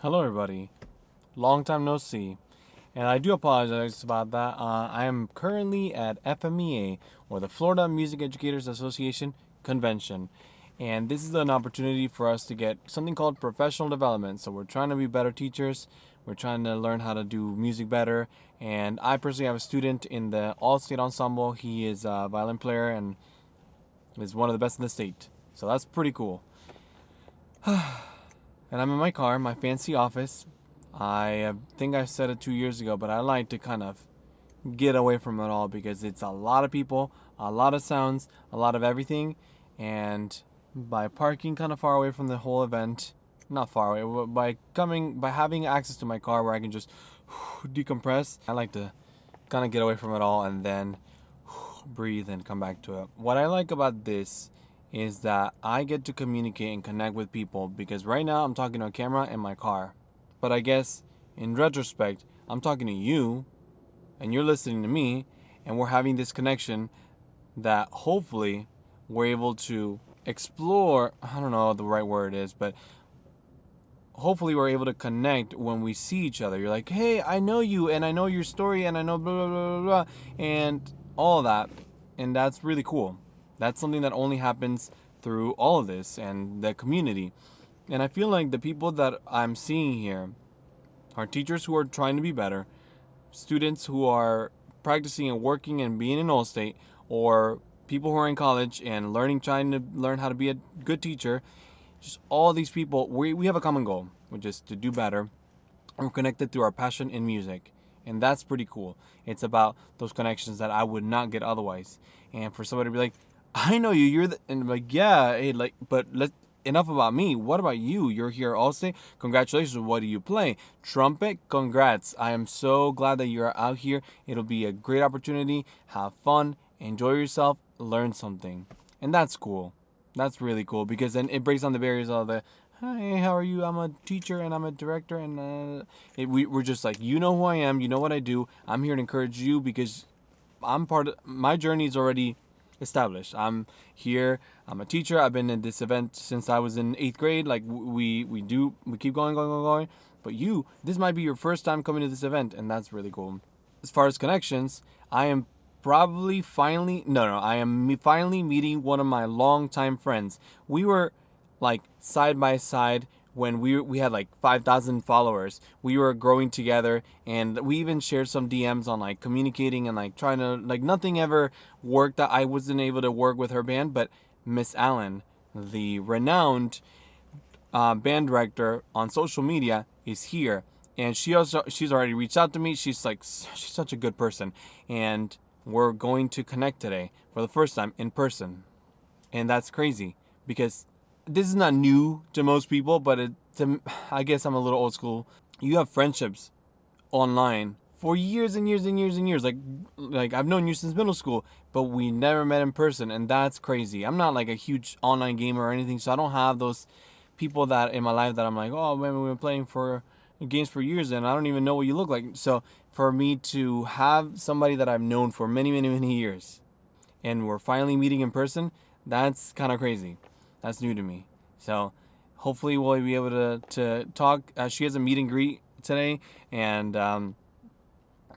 Hello, everybody. Long time no see. And I do apologize about that. I am currently at FMEA, or the Florida Music Educators Association Convention. And this is an opportunity for us to get something called professional development. So we're trying to be better teachers. We're trying to learn how to do music better. And I personally have a student in the all-state ensemble. He is a violin player and is one of the best in the state. So that's pretty cool. And I'm in my car, my fancy office. I think I said it 2 years ago, but I like to kind of get away from it all because it's a lot of people, a lot of sounds, a lot of everything. And by parking kind of far away from the whole event, not far away, but by having access to my car where I can just decompress, I like to kind of get away from it all and then breathe and come back to it. What I like about this is that I get to communicate and connect with people because right now I'm talking to a camera in my car. But I guess in retrospect, I'm talking to you and you're listening to me and we're having this connection that hopefully we're able to explore. I don't know what the right word is, but hopefully we're able to connect when we see each other. You're like, hey, I know you and I know your story and I know blah, blah, blah, blah, and all of that. And that's really cool. That's something that only happens through all of this and the community. And I feel like the people that I'm seeing here are teachers who are trying to be better, students who are practicing and working and being in All-State, or people who are in college and trying to learn how to be a good teacher. Just all these people, we have a common goal, which is to do better. We're connected through our passion in music. And that's pretty cool. It's about those connections that I would not get otherwise. And for somebody to be like, I know you, and I'm like, yeah, hey, but enough about me. What about you? You're here also. Congratulations. What do you play? Trumpet? Congrats. I am so glad that you're out here. It'll be a great opportunity. Have fun. Enjoy yourself. Learn something. And that's cool. That's really cool because then it breaks down the barriers of the, hi, how are you? I'm a teacher and I'm a director. And we're just like, you know who I am. You know what I do. I'm here to encourage you because my journey is already established. I'm here. I'm a teacher. I've been in this event since I was in 8th grade. Like we keep going. But this might be your first time coming to this event, and that's really cool. As far as connections, I am finally meeting one of my longtime friends. We were like side by side when we had like 5,000 followers. We were growing together and we even shared some DMs on like communicating and like trying to, like, nothing ever worked that I wasn't able to work with her band. But Miss Allen, the renowned band director on social media, is here. And she's already reached out to me. She's such a good person. And we're going to connect today for the first time in person. And that's crazy because this is not new to most people, but I guess I'm a little old school. You have friendships online for years and years and years and years. Like I've known you since middle school, but we never met in person, and that's crazy. I'm not like a huge online gamer or anything, so I don't have those people that in my life that I'm like, oh man, we've been playing for games for years and I don't even know what you look like. So for me to have somebody that I've known for many, many, many years and we're finally meeting in person, that's kind of crazy. That's new to me. So hopefully we'll be able to talk. She has a meet and greet today, and I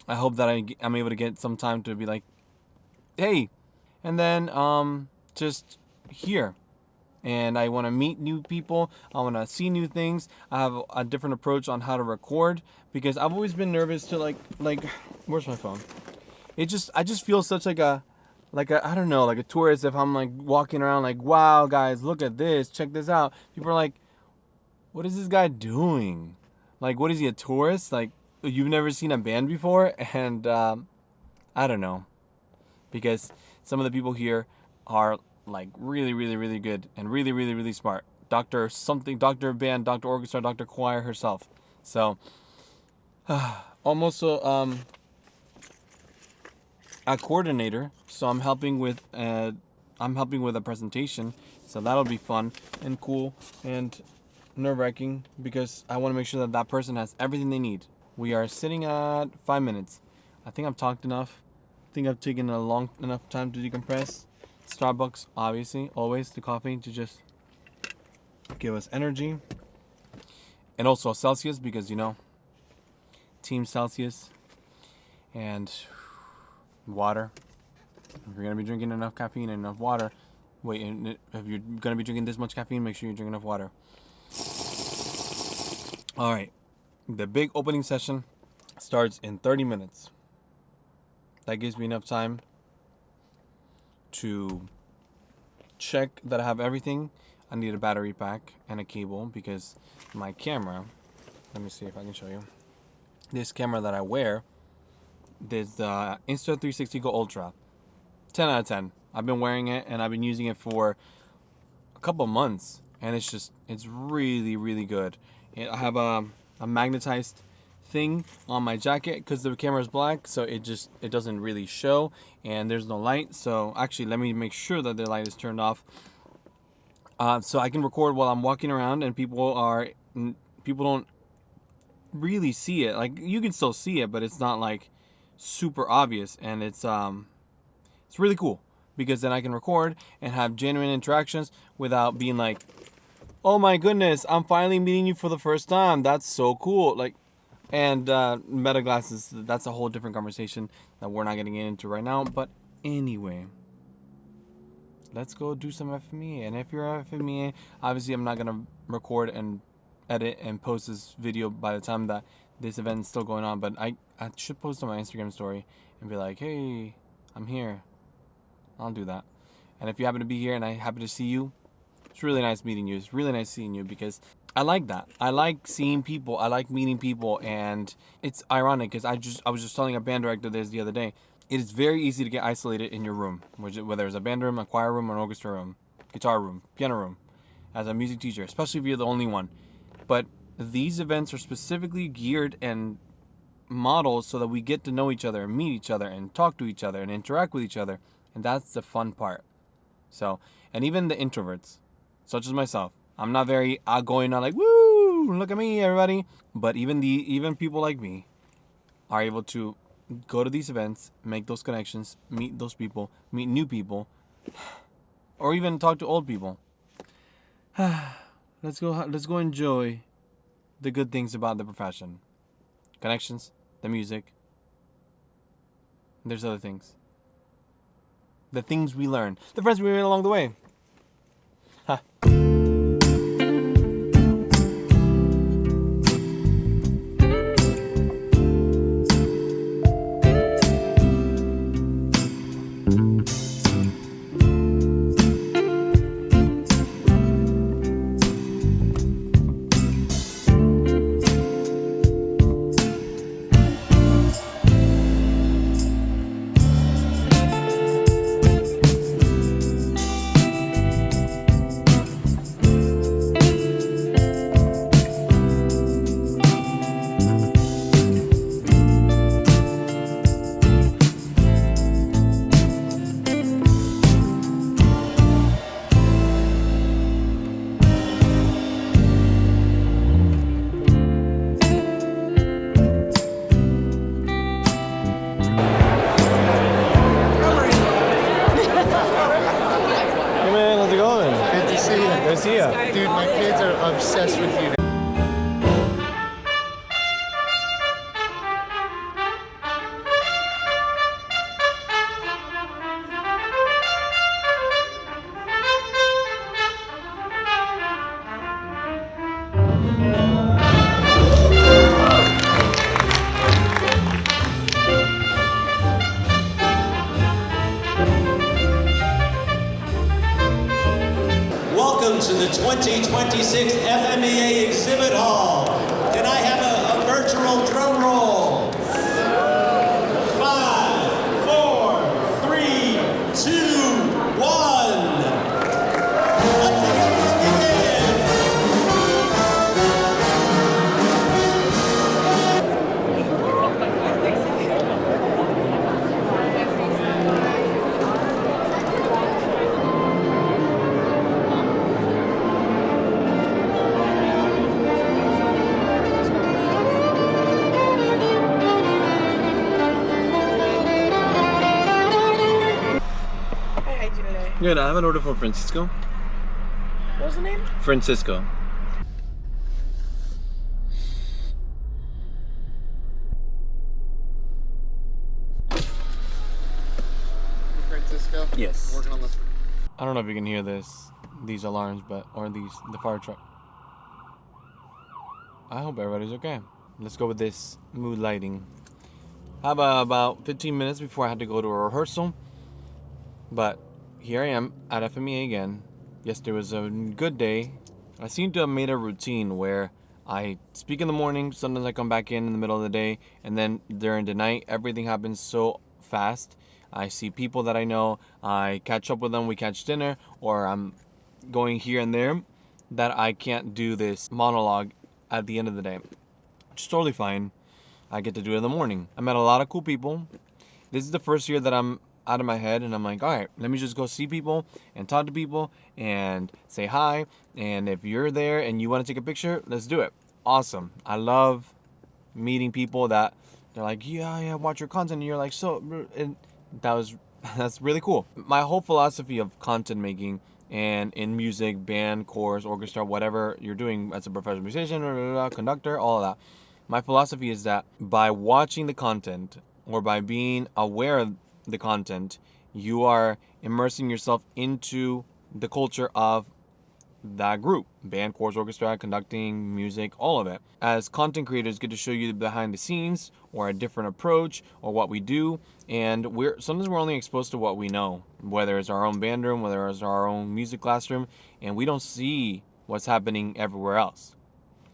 hope that I'm able to get some time to be like, hey, and then just here. And I want to meet new people. I want to see new things. I have a different approach on how to record because I've always been nervous to like where's my phone? I just feel such like a I don't know, like a tourist if I'm like walking around like, wow guys, look at this, check this out. People are like, what is this guy doing? Like, what is he, a tourist? Like, you've never seen a band before? And I don't know, because some of the people here are like really, really, really good and really, really, really smart. Dr. Band, Dr. Orchestra, Dr. Choir herself. So I'm also a coordinator, so I'm helping with a presentation, so that'll be fun and cool and nerve-wracking because I want to make sure that person has everything they need. We are sitting at 5 minutes. I think I've talked enough. I think I've taken a long enough time to decompress. Starbucks, obviously, always the coffee to just give us energy. and also Celsius, because you know, Team Celsius. And water. If you're gonna be drinking enough caffeine and enough water, if you're gonna be drinking this much caffeine, make sure you drink enough water. All right, the big opening session starts in 30 minutes. That gives me enough time to check that I have everything. I need a battery pack and a cable, because my camera, let me see if I can show you. This camera that I wear, this the Insta360 Go Ultra. 10 out of 10. I've been wearing it and I've been using it for a couple months, and it's really, really good. I have a magnetized thing on my jacket because the camera is black, so it doesn't really show, and there's no light. So actually, let me make sure that the light is turned off, so I can record while I'm walking around, and people don't really see it. Like, you can still see it, but it's not like super obvious, and it's really cool, because then I can record and have genuine interactions without being like, oh my goodness, I'm finally meeting you for the first time. That's so cool. Like, and meta glasses, that's a whole different conversation that we're not getting into right now. But anyway, let's go do some FMEA. And if you're a FMEA, obviously I'm not gonna record and edit and post this video by the time that this event is still going on, but I should post on my Instagram story and be like, hey, I'm here. I'll do that. And if you happen to be here and I happen to see you, it's really nice meeting you. It's really nice seeing you, because I like that. I like seeing people. I like meeting people. And it's ironic, because I was just telling a band director this the other day. It is very easy to get isolated in your room, whether it's a band room, a choir room, an orchestra room, guitar room, piano room, as a music teacher, especially if you're the only one. But these events are specifically geared and modeled so that we get to know each other and meet each other and talk to each other and interact with each other. And that's the fun part. So, and even the introverts, such as myself, I'm not very outgoing, not like, woo, look at me, everybody. But even people like me are able to go to these events, make those connections, meet those people, meet new people, or even talk to old people. Let's go enjoy the good things about the profession. Connections, the music. There's other things. The things we learn. The friends we made along the way. Ha. Dude, my kids are obsessed with you. Welcome to the 2026 FMEA Exhibit Hall. Can I have a virtual drum roll? 5, 4, 3, 2, 1. Let the games begin. Good, I have an order for Francisco. What was the name? Francisco. Yes. Working on the... I don't know if you can hear these alarms, the fire truck. I hope everybody's okay. Let's go with this mood lighting. I have about 15 minutes before I had to go to a rehearsal. But here I am at FMEA again. Yesterday was a good day. I seem to have made a routine where I speak in the morning, sometimes I come back in the middle of the day, and then during the night, everything happens so fast. I see people that I know, I catch up with them, we catch dinner, or I'm going here and there, that I can't do this monologue at the end of the day. Which is totally fine. I get to do it in the morning. I met a lot of cool people. This is the first year that I'm out of my head, and I'm like, all right, let me just go see people and talk to people and say hi. And if you're there and you want to take a picture, let's do it. Awesome. I love meeting people that they're like, yeah, watch your content. And you're like, so, and that's really cool. My whole philosophy of content making and in music, band, chorus, orchestra, whatever you're doing as a professional musician, conductor, all of that. My philosophy is that by watching the content or by being aware of the content, you are immersing yourself into the culture of that group. Band, chorus, orchestra, conducting, music, all of it. As content creators, get to show you the behind the scenes or a different approach or what we do. And sometimes we're only exposed to what we know, whether it's our own band room, whether it's our own music classroom, and we don't see what's happening everywhere else.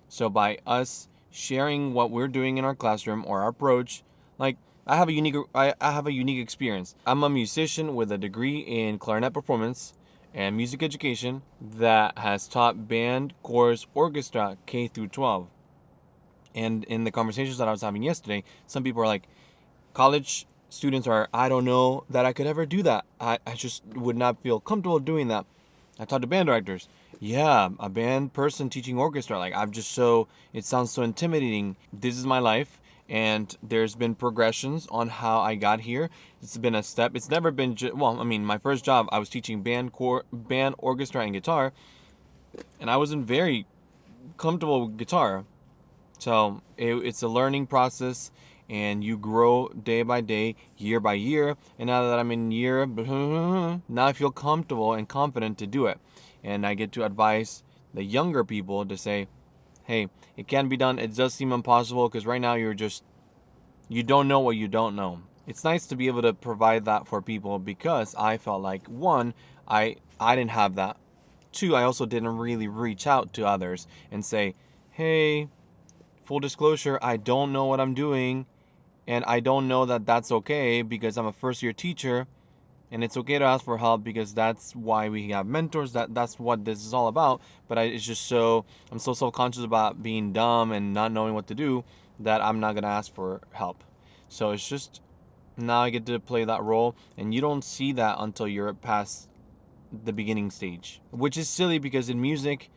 So by us sharing what we're doing in our classroom or our approach, like I have a unique experience. I'm a musician with a degree in clarinet performance and music education that has taught band, chorus, orchestra K through 12. And in the conversations that I was having yesterday, some people are like, college students are, I don't know that I could ever do that. I just would not feel comfortable doing that. I talked to band directors. Yeah, a band person teaching orchestra. Like, it sounds so intimidating. This is my life. And there's been progressions on how I got here. It's been a step. It's never been, my first job, I was teaching band, orchestra, and guitar. And I wasn't very comfortable with guitar. So it's a learning process. And you grow day by day, year by year. And now that I'm in year, now I feel comfortable and confident to do it. And I get to advise the younger people to say, hey, it can be done. It does seem impossible because right now you don't know what you don't know. It's nice to be able to provide that for people because I felt like, one, I didn't have that. Two, I also didn't really reach out to others and say, hey, full disclosure, I don't know what I'm doing. And I don't know that that's okay because I'm a first-year teacher. And it's okay to ask for help because that's why we have mentors. That's what this is all about. But I'm so self-conscious about being dumb and not knowing what to do that I'm not going to ask for help. So it's just, now I get to play that role. And you don't see that until you're past the beginning stage. Which is silly because in music,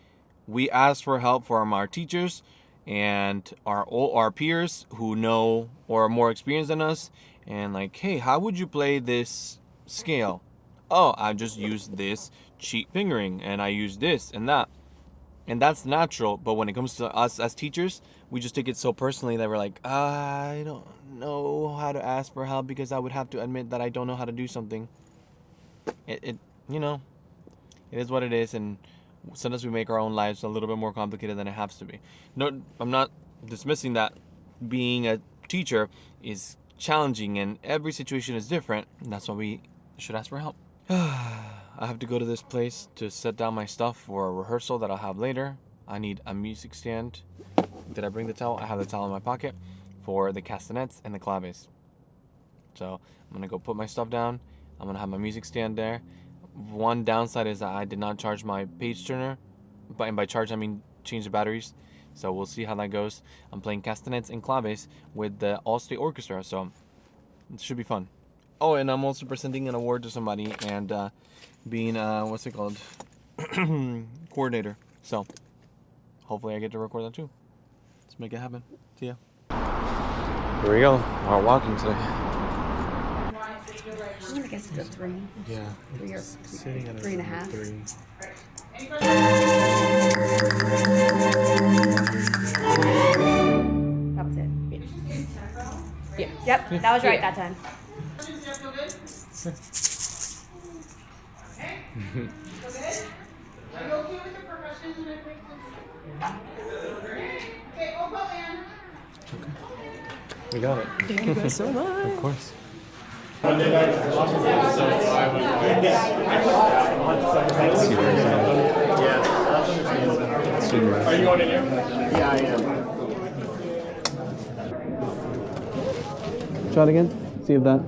we ask for help from our teachers and our peers who know or are more experienced than us. And like, hey, how would you play this scale? Oh, I just used this cheat fingering and I use this and that. And that's natural, but when it comes to us as teachers, we just take it so personally that we're like, I don't know how to ask for help because I would have to admit that I don't know how to do something. It is what it is, and sometimes we make our own lives a little bit more complicated than it has to be. No, I'm not dismissing that being a teacher is challenging and every situation is different, and that's why we should ask for help. I have to go to this place to set down my stuff for a rehearsal that I'll have later. I need a music stand. Did I bring the towel? I have the towel in my pocket for the castanets and the claves. So I'm gonna go put my stuff down. I'm gonna have my music stand there. One downside is that I did not charge my page turner, and by charge I mean change the batteries. So we'll see how that goes. I'm playing castanets and claves with the All-State Orchestra, so it should be fun. Oh, and I'm also presenting an award to somebody and being coordinator. So hopefully I get to record that too. Let's make it happen. See ya. Here we go. We're walking today. I'm gonna guess it's a 3. Yeah. 3 or Sitting at 3.5. 3. That was it. Yeah. Yep, that was right that time. Okay? Are you okay with the percussion? Okay, opa man. We got it. Thank you guys so much. Of course. Are you going in here? Yeah, I am. Try it again. See if that.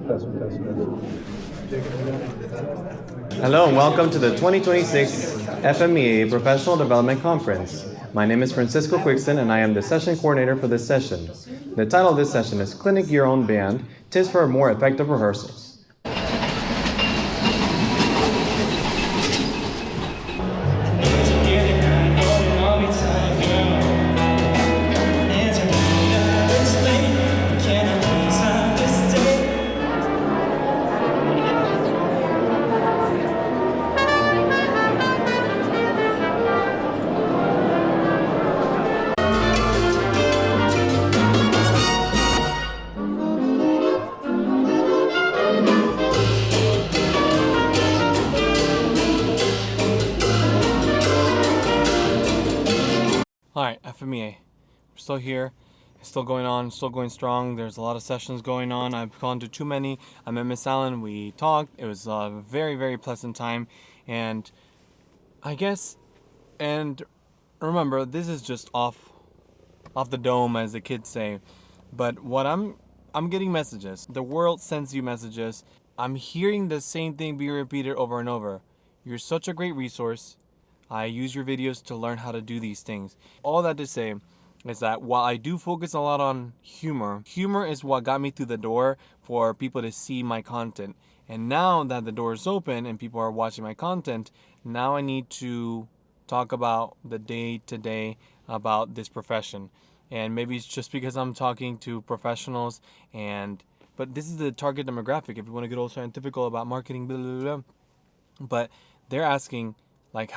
Hello and welcome to the 2026 FMEA Professional Development Conference. My name is Francisco Quixtan and I am the session coordinator for this session. The title of this session is Clinic Your Own Band, Tips for More Effective Rehearsals. Alright, FMEA. We're still here. It's still going on, still going strong. There's a lot of sessions going on. I've gone to too many. I met Miss Allen. We talked. It was a very, very pleasant time. And I guess, and remember, this is just off the dome, as the kids say. But what I'm getting messages. The world sends you messages. I'm hearing the same thing being repeated over and over. You're such a great resource. I use your videos to learn how to do these things. All that to say is that while I do focus a lot on humor is what got me through the door for people to see my content. And now that the door is open and people are watching my content, now I need to talk about the day-to-day about this profession. And maybe it's just because I'm talking to professionals, but this is the target demographic. If you want to get all scientific about marketing, blah, blah, blah. But they're asking, like,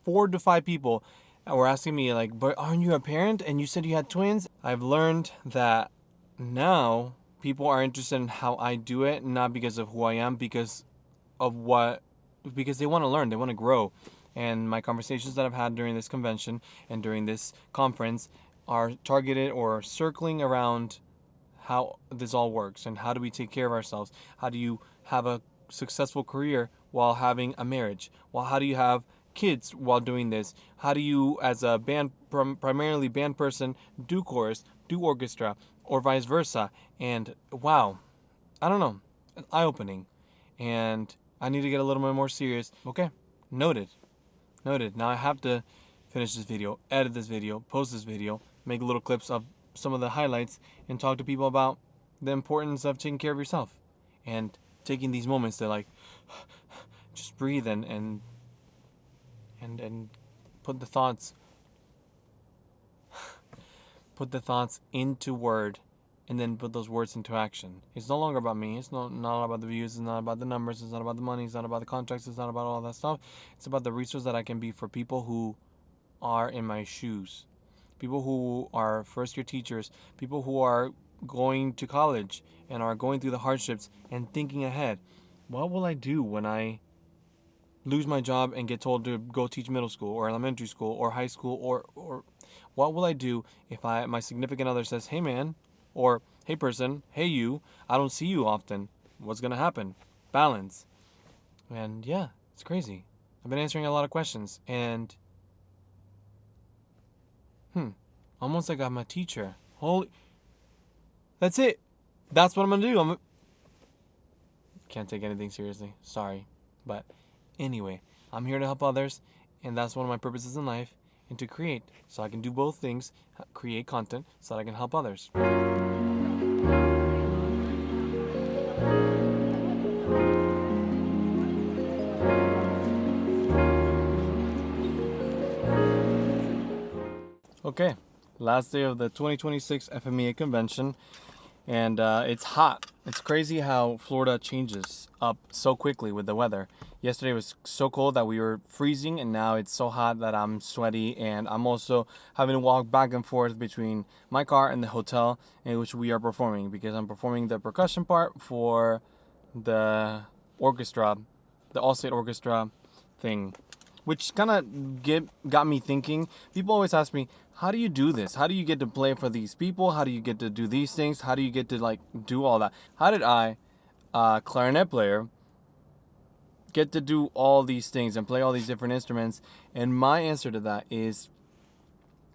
4 to 5 people were asking me, like, but aren't you a parent? And you said you had twins? I've learned that now people are interested in how I do it, not because of who I am, because they want to learn, they want to grow. And my conversations that I've had during this convention and during this conference are targeted or circling around how this all works and how do we take care of ourselves? How do you have a successful career while having a marriage? Well, how do you have kids while doing this? How do you, as a band, primarily band person, do chorus, do orchestra, or vice versa? And wow, I don't know, it's eye-opening. And I need to get a little bit more serious. Okay, noted. Now I have to finish this video, edit this video, post this video, make little clips of some of the highlights, and talk to people about the importance of taking care of yourself and taking these moments to, like, just breathe and put the thoughts into word, and then put those words into action. It's no longer about me. It's not about the views. It's not about the numbers. It's not about the money. It's not about the contracts. It's not about all that stuff. It's about the resource that I can be for people who are in my shoes, people who are first-year teachers, people who are going to college and are going through the hardships and thinking ahead. What will I do when I lose my job and get told to go teach middle school or elementary school or high school, or what will I do if my significant other says, hey man, or hey person, hey you, I don't see you often. What's gonna happen? Balance. And yeah, it's crazy. I've been answering a lot of questions, and almost like I'm a teacher. That's it. That's what I'm gonna do. Can't take anything seriously. Sorry. But anyway, I'm here to help others, and that's one of my purposes in life, and to create. So I can do both things, create content so that I can help others. Okay, last day of the 2026 FMEA convention, and it's hot. It's crazy how Florida changes up so quickly with the weather. Yesterday was so cold that we were freezing, and now it's so hot that I'm sweaty, and I'm also having to walk back and forth between my car and the hotel in which we are performing, because I'm performing the percussion part for the orchestra the all-state orchestra thing, which kind of got me thinking. People always ask me, how do you do this? How do you get to play for these people? How do you get to do these things? How do you get to like do all that? How did I, clarinet player, get to do all these things and play all these different instruments? And my answer to that is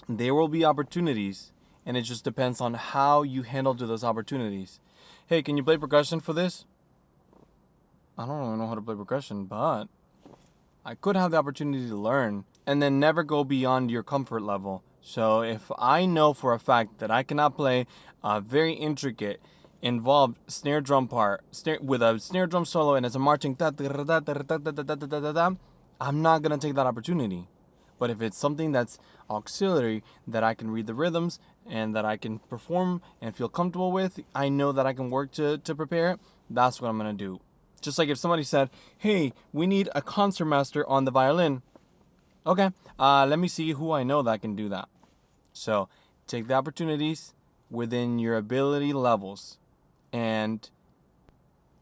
there will be opportunities, and it just depends on how you handle to those opportunities. Hey, can you play percussion for this? I don't really know how to play percussion, but I could have the opportunity to learn and then never go beyond your comfort level. So if I know for a fact that I cannot play a very intricate, involved snare drum part with a snare drum solo and it's a marching I'm not going to take that opportunity. But if it's something that's auxiliary, that I can read the rhythms and that I can perform and feel comfortable with, I know that I can work to prepare it, that's what I'm going to do. Just like if somebody said, hey, we need a concertmaster on the violin. Okay, let me see who I know that can do that. So take the opportunities within your ability levels. And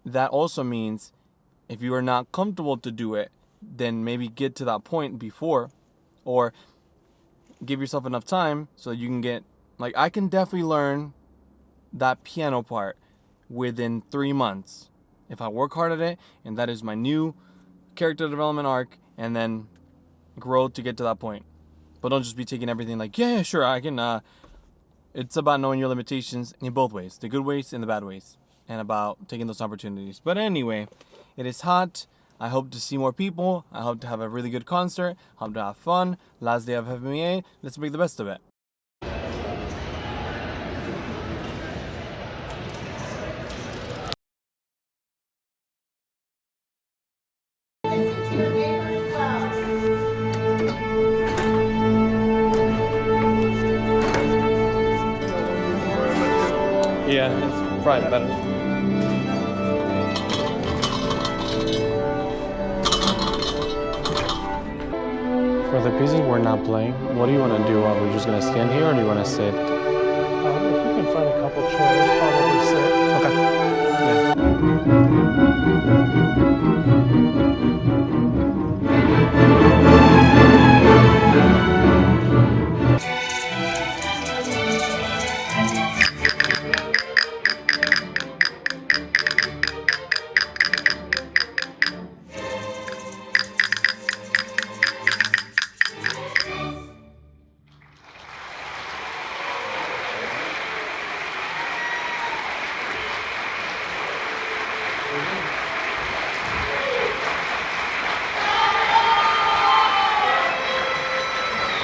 that also means if you are not comfortable to do it, then maybe get to that point before, or give yourself enough time so you can get, like, I can definitely learn that piano part within 3 months if I work hard at it, and that is my new character development arc, and then grow to get to that point. But don't just be taking everything like, yeah, sure, I can. It's about knowing your limitations in both ways, the good ways and the bad ways, and about taking those opportunities. But anyway, it is hot. I hope to see more people. I hope to have a really good concert. I hope to have fun. Last day of FMEA. Let's make the best of it. Yeah, it's probably better. For the pieces we're not playing, what do you want to do? Are we just going to stand here or do you want to sit? If we can find a couple chairs, probably sit. Okay. Yeah.